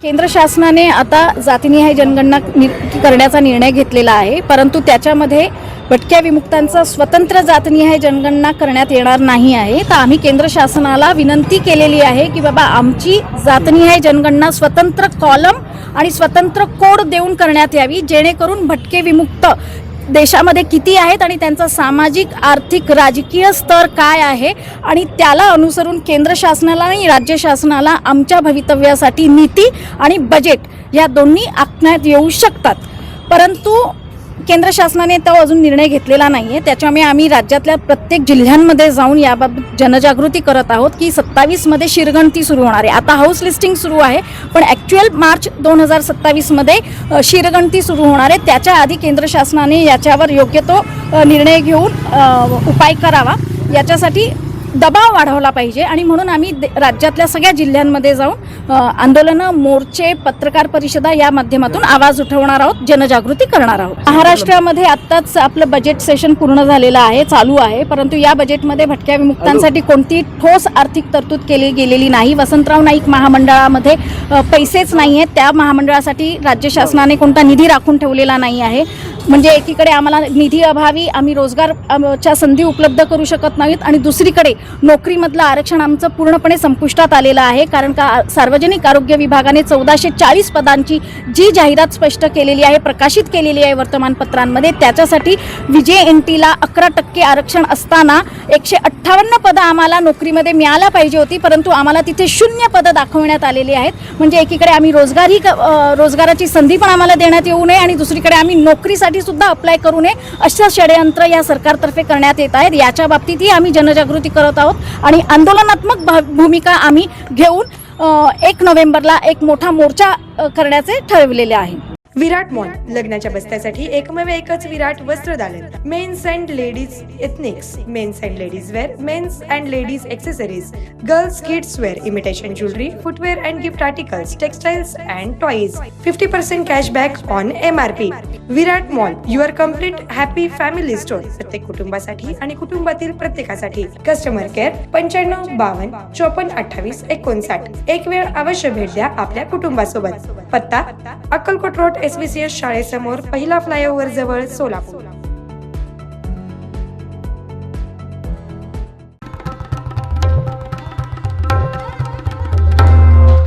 केंद्र शासनाने आता जातीनिहाय जनगणना करण्याचा निर्णय घेतलेला आहे, परंतु त्याच्यामध्ये भटक्या विमुक्तांचा स्वतंत्र जातीनिहाय जनगणना करण्यात येणार नाही आहे। तर आम्ही केंद्र शासनाला विनंती केलेली आहे की बाबा आमची जातीनिहाय जनगणना स्वतंत्र कॉलम आणि स्वतंत्र कोड देऊन करण्यात यावी, जेणेकरून भटके विमुक्त देशामध्ये किती आहेत आणि त्यांचा सामाजिक, आर्थिक, राजकीय स्तर काय आहे आणि त्याला अनुसरून केंद्र शासनाला आणि राज्य शासनाला आमच्या भवितव्यासाठी नीती आणि बजेट या दोन्ही आखण्यात येऊ शकतात। परंतु केंद्र शासनाने तो अजून निर्णय घेतलेला नाही आहे। त्याच्यामुळे आम्ही राज्यातल्या प्रत्येक जिल्ह्यांमध्ये जाऊन याबाबत जनजागृती करत आहोत की 27 मध्ये शिरगणती सुरू होणार आहे। आता हाऊस लिस्टिंग सुरू आहे, पण ॲक्च्युअल मार्च 2027 मध्ये शिरगणती सुरू होणार आहे। त्याच्या आधी केंद्र शासनाने याच्यावर योग्य तो निर्णय घेऊन उपाय करावा, याच्यासाठी दबाव वाढवला पाहिजे। आणि म्हणून आम्ही राज्यातल्या सगळ्या जिल्ह्यांमध्ये जाऊन आंदोलनं, मोर्चे, पत्रकार परिषदा या माध्यमातून आवाज उठवणार आहोत, जनजागृती करणार आहोत। महाराष्ट्रामध्ये आत्ताच आपलं बजेट सेशन पूर्ण झालेलं आहे, चालू आहे, परंतु या बजेटमध्ये भटक्या विमुक्तांसाठी कोणती ठोस आर्थिक तरतूद केली गेलेली नाही। वसंतराव नाईक महामंडळामध्ये पैसेच नाही आहेत, त्या महामंडळासाठी राज्य शासनाने कोणता निधी राखून ठेवलेला नाही आहे। म्हणजे एकीकडे आम्हाला निधी अभावी आम्ही रोजगारच्या संधी उपलब्ध करू शकत नाहीत आणि दुसरीकडे नोकरीमधलं आरक्षण आमचं पूर्णपणे संपुष्टात आलेलं आहे, कारण का सार्वजनिक आरोग्य विभागाने 1440 पदांची जी जाहिरात स्पष्ट केलेली आहे, प्रकाशित केलेली आहे वर्तमानपत्रांमध्ये, त्याच्यासाठी VJNTला 11% आरक्षण असताना 158 पदं आम्हाला नोकरीमध्ये मिळायला पाहिजे होती, परंतु आम्हाला तिथे 0 पदं दाखवण्यात आलेली आहेत। म्हणजे एकीकडे आम्ही रोजगाराची संधी पण आम्हाला देण्यात येऊ नये आणि दुसरीकडे आम्ही नोकरीसाठी सुद्धा अप्लाय करू नये, अशा षडयंत्र या सरकारतर्फे करण्यात येत आहेत। याच्या बाबतीतही आम्ही जनजागृती करत आहोत आणि आंदोलनात्मक भूमिका आम्ही घेऊन 1 नोव्हेंबरला एक मोठा मोर्चा करण्याचे ठरवलेले आहे। विराट मॉल लग्नाच्या बस्त्यासाठी एकच विराट वस्त्रदालन। Men's and ladies ethnics, men's and ladies wear, men's and ladies accessories, girls kids wear, imitation jewellery, footwear and gift articles, textiles and toys, 50% cashback on MRP। Virat mall, your complete happy family store, प्रत्येक कुटुंबासाठी आणि कुटुंबातील प्रत्येकासाठी। Customer care 95 52 54 28 59। एक वेळ अवश्य भेट द्या आपल्या कुटुंबासोबत। पत्ता अक्कलकोट रोड SVCS शाळेसमोर, पहिला फ्लायओव्हर जवळ, सोलापूर।